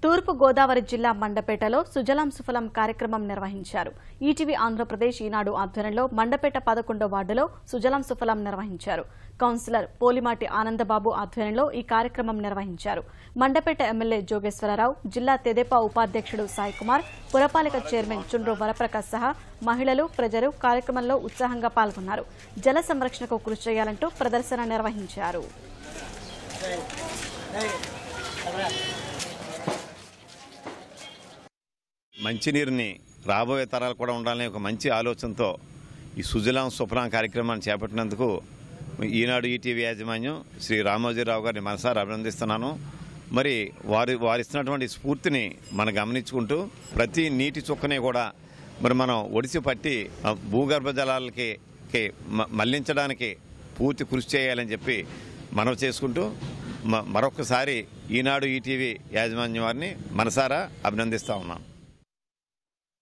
తూర్పు గోదావరి జిల్లా మండపేటలో సుజలాం సుఫలం కార్యక్రమం నిర్వహించారు. ఈటీవీ ఆంధ్రప్రదేశ్ ఈనాడు ఆధ్వర్యంలో మండపేట 11వ వార్డులో సుజలాం సుఫలం నిర్వహించారు. కౌన్సిలర్ పోలిమాటి ఆనందబాబు ఆధ్వర్యంలో ఈ కార్యక్రమం నిర్వహించారు. మండపేట ఎమ్మెల్యే జోగేశ్వరరావు, జిల్లా తెదేపా ఉపాధ్యక్షుడు సాయికుమార్, పురపాలిక చైర్మన్ చుండ్రు వరప్రకాశ్ సహా మహిళలు, ప్రజలు కార్యక్రమంలో ఉత్సాహంగా పాల్గొన్నారు. జల సంరక్షణకు కృషి చేయాలంటూ ప్రదర్శన నిర్వహించారు. మంచినీరుని రాబోయే తరాలు కూడా ఉండాలనే ఒక మంచి ఆలోచనతో ఈ సుజలాం సుఫలాం కార్యక్రమాన్ని చేపట్టినందుకు ఈనాడు ఈటీవీ యాజమాన్యం శ్రీ రామోజీరావు గారిని మనసారా అభినందిస్తున్నాను. మరి వారు ఇస్తున్నటువంటి స్ఫూర్తిని మనం గమనించుకుంటూ ప్రతి నీటి చుక్కని కూడా మరి మనం ఒడిసి పట్టి భూగర్భ జలాలకి మళ్లించడానికి పూర్తి కృషి చేయాలని చెప్పి మనవి చేసుకుంటూ మరొకసారి ఈనాడు ఈటీవీ యాజమాన్యం వారిని మనసారా అభినందిస్తా ఉన్నాం.